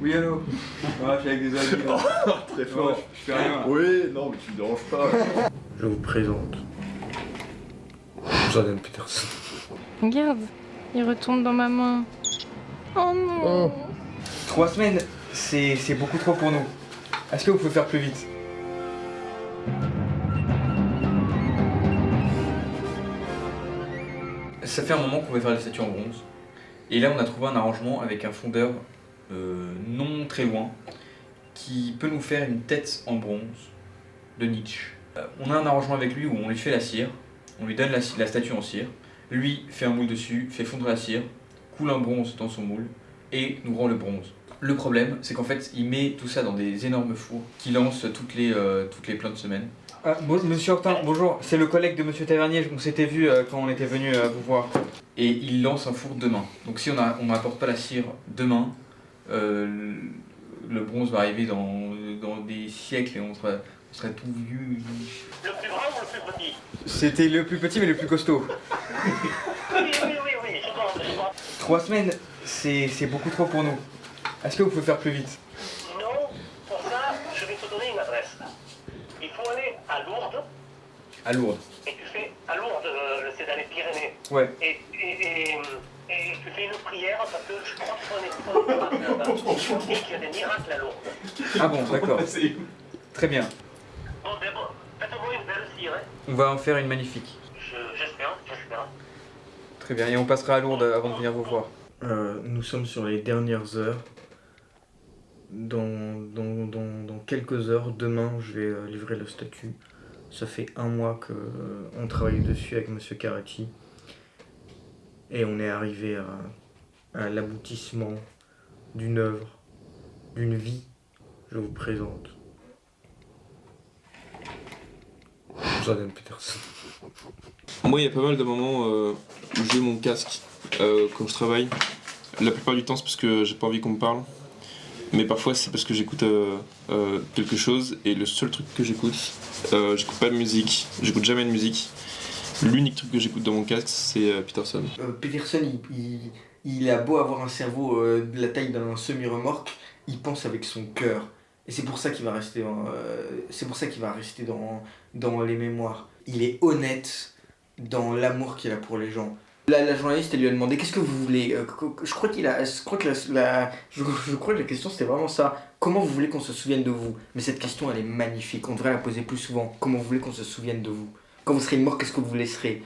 Oui, allô. Ouais, je suis avec des amis. Très fort. Je fais rien. Là. Oui, non, mais tu me déranges pas. Je vous présente Jordan Peterson. Regarde, il retourne dans ma main. Oh non. 3 semaines, c'est beaucoup trop pour nous. Est-ce que vous pouvez faire plus vite? Ça fait un moment qu'on veut faire des statues en bronze. Et là, on a trouvé un arrangement avec un fondeur non très loin qui peut nous faire une tête en bronze de Nietzsche. On a un arrangement avec lui où on lui fait la cire, on lui donne la statue en cire, lui fait un moule dessus, fait fondre la cire, coule un bronze dans son moule et nous rend le bronze. Le problème, c'est qu'en fait, il met tout ça dans des énormes fours qui lancent toutes les plein de semaines. Monsieur Hortin, bonjour, c'est le collègue de Monsieur Tavernier, on s'était vu quand on était venu vous voir. Et il lance un four demain. Donc si on n'apporte pas la cire demain, le bronze va arriver dans des siècles et on serait tout vieux. Le plus grand ou le plus petit? C'était le plus petit mais le plus costaud. Oui, je vois. 3 semaines, c'est beaucoup trop pour nous. Est-ce que vous pouvez faire plus vite? Non, pour ça, je vais te donner une adresse. Il faut aller à Lourdes. À Lourdes. Et tu fais à Lourdes, c'est dans les Pyrénées. Ouais. Et tu fais une prière parce que je crois qu'on est là-bas. Et qu'il y a des miracles à Lourdes. Ah bon, d'accord. Très bien. Bon, faites-moi une belle cire. Hein. On va en faire une magnifique. J'espère. Très bien, et on passera à Lourdes avant de venir vous voir. Nous sommes sur les dernières heures. Dans quelques heures, demain, je vais livrer le statut. Ça fait 1 mois qu'on travaille dessus avec Monsieur Carati. Et on est arrivé à l'aboutissement d'une œuvre, d'une vie. Je vous présente Jordan Peterson. Moi, il y a pas mal de moments où j'ai mon casque quand je travaille. La plupart du temps, c'est parce que j'ai pas envie qu'on me parle. Mais parfois, c'est parce que j'écoute quelque chose. Et le seul truc que j'écoute pas de musique. J'écoute jamais de musique. L'unique truc que j'écoute dans mon casque, c'est Peterson. Peterson, il a beau avoir un cerveau de la taille d'un semi-remorque, il pense avec son cœur. Et c'est pour ça qu'il va rester dans les mémoires. Il est honnête dans l'amour qu'il a pour les gens. La journaliste, elle lui a demandé qu'est-ce que vous voulez. Je crois que la question c'était vraiment ça. Comment vous voulez qu'on se souvienne de vous? Mais cette question elle est magnifique. On devrait la poser plus souvent. Comment vous voulez qu'on se souvienne de vous? Quand vous serez mort, qu'est-ce que vous laisserez?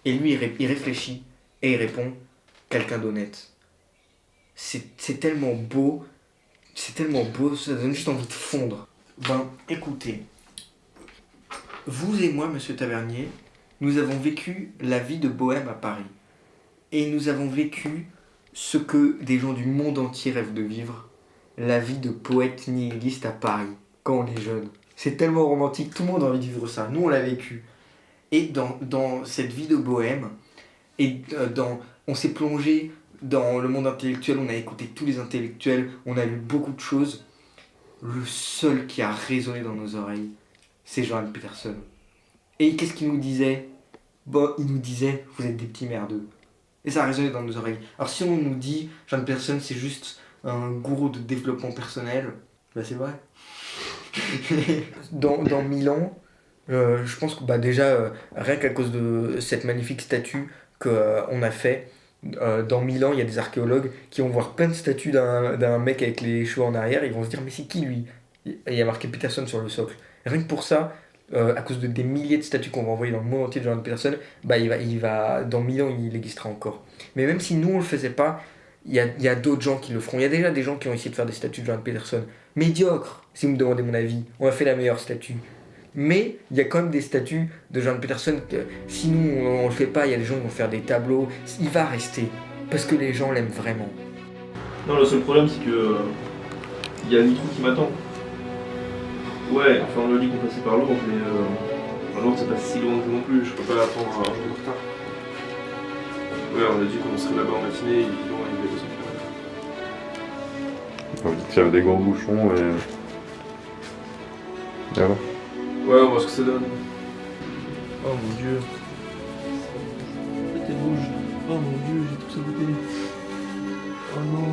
Et lui il réfléchit et il répond quelqu'un d'honnête. C'est tellement beau. C'est tellement beau. Ça donne juste envie de fondre. Ben écoutez, vous et moi, Monsieur Tavernier, nous avons vécu la vie de bohème à Paris. Et nous avons vécu ce que des gens du monde entier rêvent de vivre, la vie de poète nihiliste à Paris, quand on est jeune. C'est tellement romantique, tout le monde a envie de vivre ça, nous on l'a vécu. Et dans cette vie de bohème, on s'est plongé dans le monde intellectuel, on a écouté tous les intellectuels, on a lu beaucoup de choses. Le seul qui a résonné dans nos oreilles, c'est Jordan Peterson. Et qu'est-ce qu'il nous disait? Bon, il nous disait, vous êtes des petits merdeux. Et ça a résonné dans nos oreilles. Alors si on nous dit, Jordan Peterson c'est juste un gourou de développement personnel, bah c'est vrai. dans 1000 ans, je pense que déjà, rien qu'à cause de cette magnifique statue qu'on a fait, dans 1000 ans, il y a des archéologues qui vont voir plein de statues d'un mec avec les cheveux en arrière, ils vont se dire mais c'est qui lui? Et il y a marqué Peterson sur le socle. Rien que pour ça, à cause des milliers de statues qu'on va envoyer dans le monde entier de Jordan Peterson, bah il va, dans 1000 ans, il existera encore. Mais même si nous, on le faisait pas, il y a d'autres gens qui le feront. Il y a déjà des gens qui ont essayé de faire des statues de Jordan Peterson. Médiocres, si vous me demandez mon avis. On a fait la meilleure statue. Mais il y a quand même des statues de Jordan Peterson que si nous, on le fait pas, il y a des gens qui vont faire des tableaux. Il va rester. Parce que les gens l'aiment vraiment. Non, le seul problème, c'est que il y a Nitro qui m'attend. Ouais, enfin on a dit qu'on passait par Lourdes, mais Lourdes c'est pas si loin que non plus, je peux pas attendre un jour de retard. Ouais, on a dit qu'on serait là-bas en matinée, évidemment, il y avait 2 km. J'ai envie de faire des gros bouchons et voilà. Ouais, on voit ce que ça donne. Oh mon dieu. T'es rouge. Oh mon dieu, j'ai tout saboté. Oh non.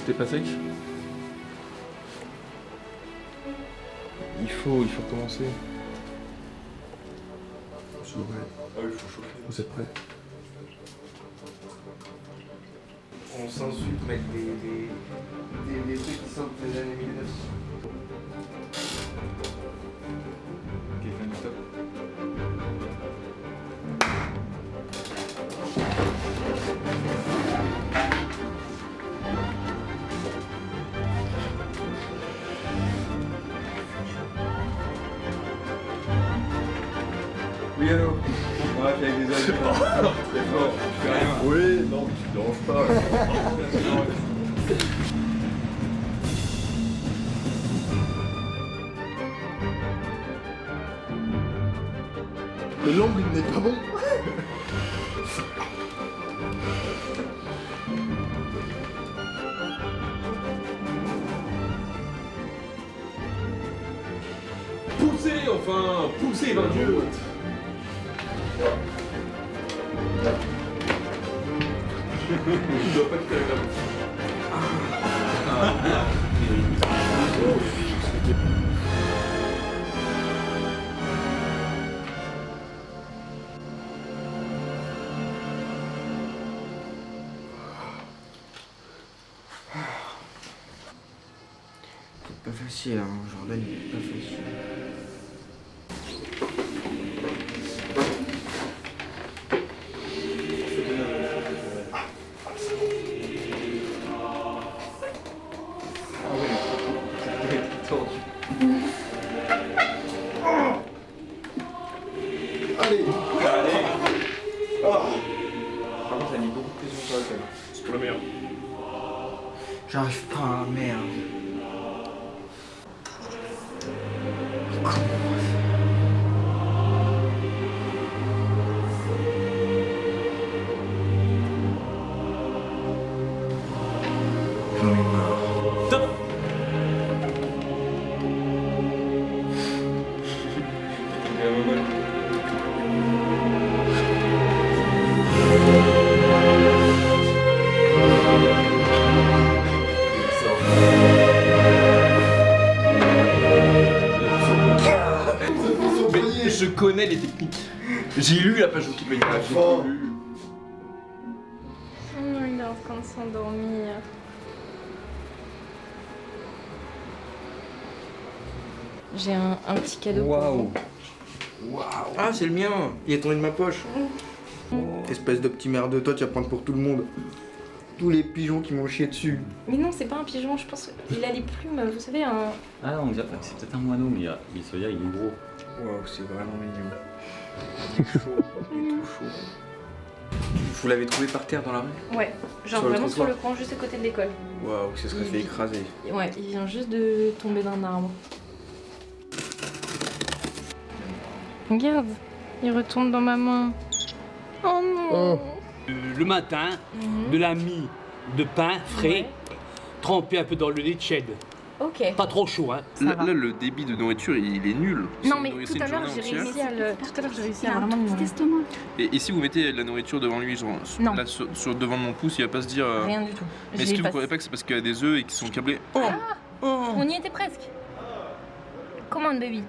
T'es pas sec? Il faut commencer. Ah oui, il faut chauffer. Vous êtes prêts? On s'insulte, mec, des trucs qui sortent des années 1900. Ok, fin du stop. Oui, allô. Ouais, avec des amis. Très fort. Je fais rien. Oui, non, mais tu te déranges pas. Mais l'angle n'est pas bon. Poussez enfin! Poussez, ben Dieu! Il doit pas être agréable. Pas facile, hein, Jordan, il est pas facile. Allez. Par contre, ça a mis beaucoup de pression sur la table. C'est pour le meilleur. J'arrive pas, merde. J'en ai marre. Top! Mais je connais les techniques. J'ai lu la page Wikipédia. J'ai Enfin. lu. Oh non, il est en train de s'endormir. J'ai un petit cadeau pour vous. Waouh. Ah, c'est le mien. Il est tombé de ma poche. Espèce de petit merde, toi, tu vas prendre pour tout le monde. Tous les pigeons qui m'ont chié dessus. Mais non, c'est pas un pigeon, je pense qu'il a les plumes, vous savez, un... Ah non, on dirait que c'est peut-être un moineau, mais celui-là il est gros. Waouh, c'est vraiment mignon. Il est chaud, il est tout chaud. Vous l'avez trouvé par terre dans la rue? Ouais, genre Sur le vraiment sur trottoir. le coin, juste à côté de l'école. Waouh, ça serait fait écraser. Ouais, il vient juste de tomber d'un arbre. Regarde, il retombe dans ma main. Oh non. Le matin, de la mie de pain frais, Ouais. trempé un peu dans le lait de chèvre. Ok. Pas trop chaud, hein. Ça va. Là, le débit de nourriture, il est nul. Non Si mais vous tout nourrissez à une l'heure journée j'ai entière. réussi à le... Tout à l'heure j'ai réussi à Il a un vraiment tout le petit estomac. Et si vous mettez la nourriture devant lui, genre Non. là, devant mon pouce, il va pas se dire. Rien du tout. Mais Je est-ce l'ai que vous pas- croyez pas que c'est parce qu'il y a des œufs et qu'ils sont câblés? Oh, On y était presque. Commande baby.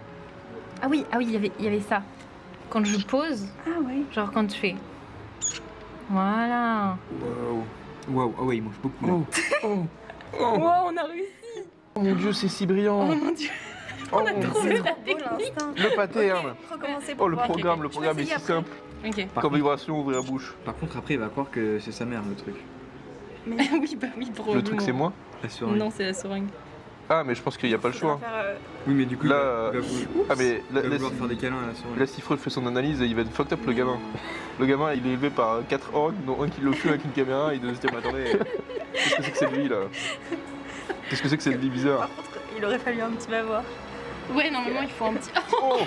Ah oui, il y avait ça. Quand je pose, Ah ouais. genre quand je fais. Voilà. Waouh. Waouh, ah ouais, il mange beaucoup. Là. Wow, on a réussi. Oh mon dieu, c'est si brillant! Oh mon dieu. Oh, On a mon trouvé Dieu. la technique. Le pâté, hein! Recommencer Oh, pour le voir. programme Je vais est essayer si après. simple. Ok. Par Comme contre, vibration, ouvrir la bouche. par contre, après, il va croire que c'est sa mère, le truc. oui, bah oui, probablement. Le truc, c'est moi? La seringue. Non, c'est la seringue. Ah, mais je pense qu'il n'y a pas le choix. Oui, mais du coup, Là, il va vouloir, Ah, mais il va vouloir faire des câlins à la seringue. là, si Freud fait son analyse, il va être fucked up, le gamin. Le gamin, il est élevé par 4 orgues, dont un qui le fume avec une caméra, et il doit se dire, mais attendez, qu'est-ce que c'est que cette vie, là? Qu'est-ce que c'est que cette vie bizarre? Il aurait fallu un petit bavoir. Ouais, normalement, il faut un petit... Oh,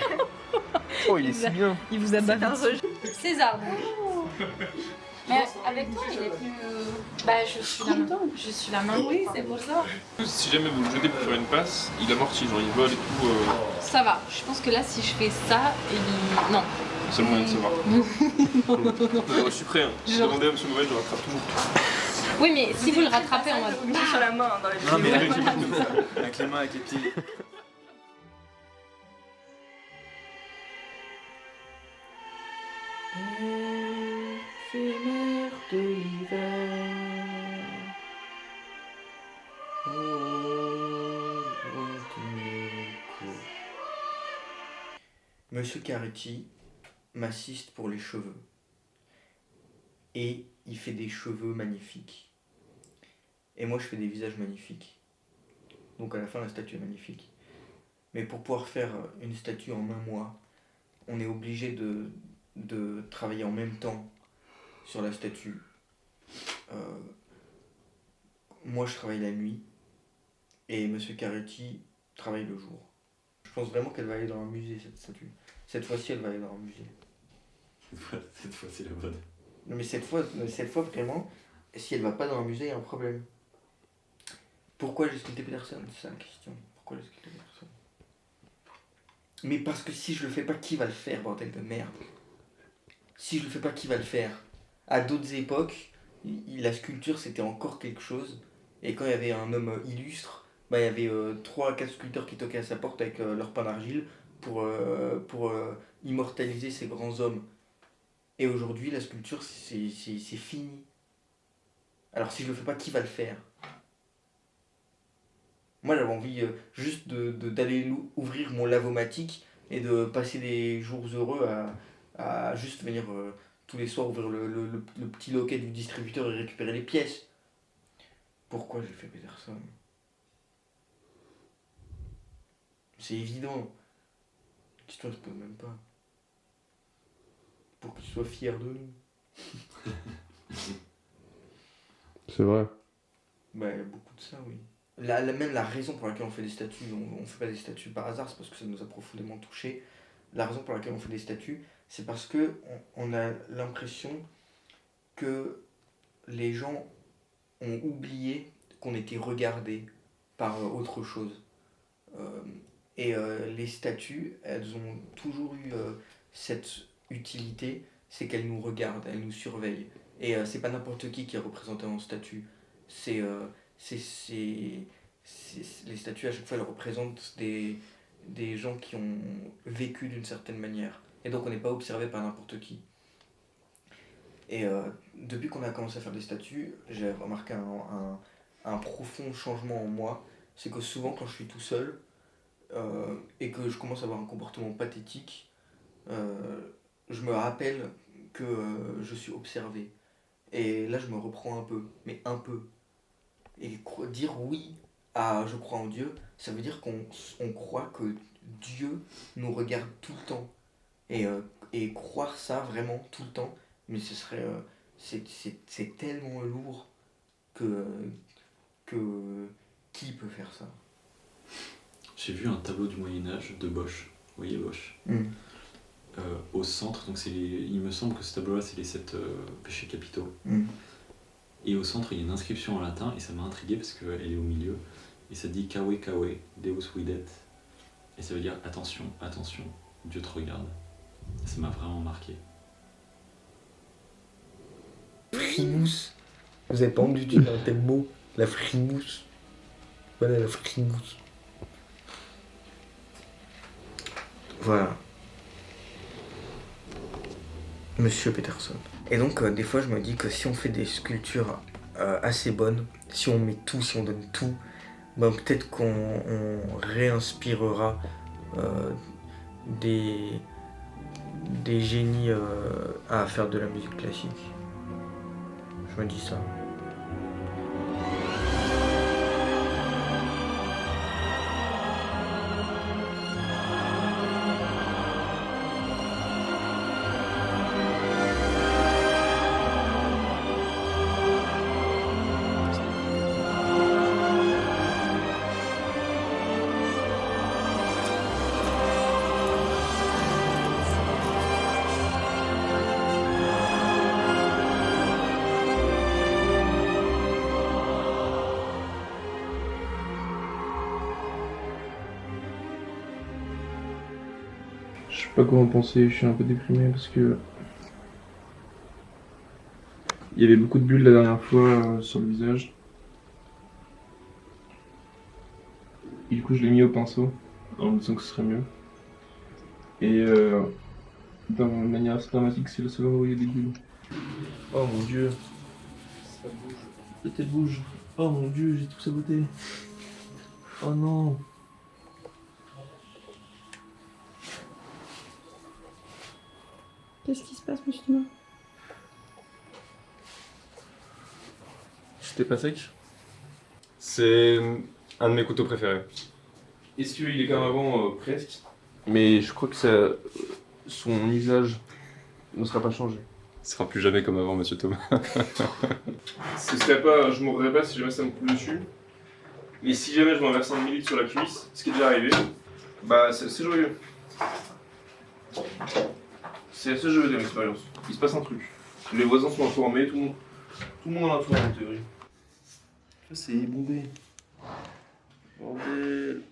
oh, il est si bien. Il vous a bavé un dessus. César. Mais avec toi, il est plus... Bah, je suis la main. Oui, c'est pour ça. Si jamais vous le jetez pour faire une passe, il amortit, genre il vole et tout. Ça va. Je pense que là, si je fais ça, il... Non. C'est le moyen de savoir. non. Je suis prêt, hein. Genre- Demandez à M. Mauvais, je rattrape toujours tout. Oui, mais si vous le rattrapez en mode. Sur la main, dans les Non, mais Ouais, avec voilà. avec les mains, avec les pieds. Éphémère de l'hiver. Monsieur Caretti m'assiste pour les cheveux. Et il fait des cheveux magnifiques. Et moi je fais des visages magnifiques. Donc à la fin la statue est magnifique. Mais pour pouvoir faire une statue en un mois, on est obligé de travailler en même temps sur la statue. Moi je travaille la nuit et Monsieur Caretti travaille le jour. Je pense vraiment qu'elle va aller dans un musée cette statue. Cette fois-ci elle va aller dans un musée. Cette fois, c'est la bonne. Non mais cette fois vraiment, si elle va pas dans un musée, il y a un problème. Pourquoi j'ai sculpté Peterson? C'est ça la question. Pourquoi j'ai sculpté Peterson? Mais parce que si je le fais pas, qui va le faire, bordel de merde? Si je le fais pas, qui va le faire? À d'autres époques, la sculpture c'était encore quelque chose. Et quand il y avait un homme illustre, bah, il y avait 3 à 4 sculpteurs qui toquaient à sa porte avec leur pain d'argile pour immortaliser ces grands hommes. Et aujourd'hui, la sculpture, c'est fini. Alors si je le fais pas, qui va le faire? Moi j'avais envie juste d'aller ouvrir mon lavomatique et de passer des jours heureux à juste venir tous les soirs ouvrir le petit loquet du distributeur et récupérer les pièces. Pourquoi j'ai fait Peterson? C'est évident. La question se pose même pas. Pour qu'il soit fier de nous. C'est vrai. Bah, il y a beaucoup de ça, oui. Même la raison pour laquelle on fait des statues, on fait pas des statues par hasard, c'est parce que ça nous a profondément touchés. La raison pour laquelle on fait des statues, c'est parce que on a l'impression que les gens ont oublié qu'on était regardés par autre chose. Les statues, elles ont toujours eu cette utilité, c'est qu'elles nous regardent, elles nous surveillent. Et c'est pas n'importe qui est représenté en statue. Les statues à chaque fois elles représentent des gens qui ont vécu d'une certaine manière. Et donc on n'est pas observé par n'importe qui. Et depuis qu'on a commencé à faire des statues, j'ai remarqué un profond changement en moi. C'est que souvent quand je suis tout seul et que je commence à avoir un comportement pathétique, je me rappelle que je suis observé. Et là je me reprends un peu, mais un peu. Et dire oui à je crois en Dieu, ça veut dire qu'on croit que Dieu nous regarde tout le temps. Et croire ça vraiment tout le temps, mais ce serait c'est tellement lourd que qui peut faire ça? J'ai vu un tableau du Moyen-Âge de Bosch. Vous voyez Bosch? Au centre, donc il me semble que ce tableau-là, c'est les 7 péchés capitaux. Et au centre, il y a une inscription en latin, et ça m'a intrigué parce qu'elle est au milieu. Et ça dit Kawe Kawe, Deus videt. Et ça veut dire attention, attention, Dieu te regarde. Et ça m'a vraiment marqué. Frimousse. Vous avez pas entendu dire un tel mot? La frimousse. Voilà la frimousse. Voilà. Monsieur Peterson. Et donc des fois je me dis que si on fait des sculptures assez bonnes, si on met tout, si on donne tout, ben peut-être qu'on réinspirera des génies à faire de la musique classique. Je me dis ça. Je sais pas comment penser, je suis un peu déprimé parce que Il y avait beaucoup de bulles la dernière fois sur le visage. Et du coup, je l'ai mis au pinceau en me disant que ce serait mieux. Et de manière assez dramatique, c'est le seul endroit où il y a des bulles. Oh mon dieu. Ça bouge. La tête bouge. Oh mon dieu, j'ai tout saboté. Oh non. Qu'est-ce qui se passe, monsieur Thomas? C'était pas sec? C'est un de mes couteaux préférés. Est-ce qu'il est comme avant presque? Mais je crois que son usage ne sera pas changé. Ce sera plus jamais comme avant, monsieur Thomas. Ce serait pas, je mourrais pas si jamais ça me coule dessus. Mais si jamais je m'en verse un demi-litre sur la cuisse, ce qui est déjà arrivé, bah c'est joyeux. C'est assez joyeux de l'expérience. Il se passe un truc. Les voisins sont informés, tout le monde en a informé en théorie. Ça c'est bombé. Bordel.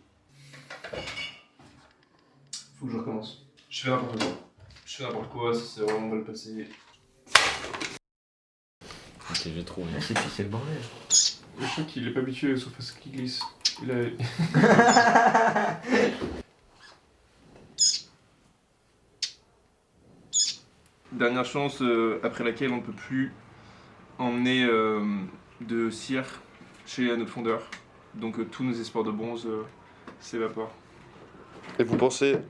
Faut que je recommence. Je fais n'importe quoi, ça s'est vraiment mal passé. Ok, j'ai trouvé. C'est le bordel. Je crois qu'il est pas habitué aux surfaces qui glissent. Il a... Dernière chance après laquelle on ne peut plus emmener de cire chez notre fondeur. Donc tous nos espoirs de bronze s'évaporent. Et vous pensez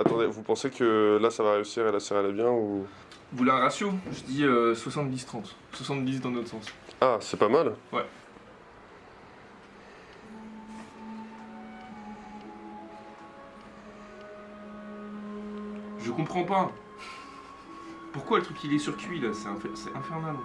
que là ça va réussir et la cire elle est bien ou... Vous voulez un ratio? Je dis 70-30. 70 dans notre sens. Ah, c'est pas mal. Ouais. Je comprends pas. Pourquoi le truc il est surcuit là? C'est infernal.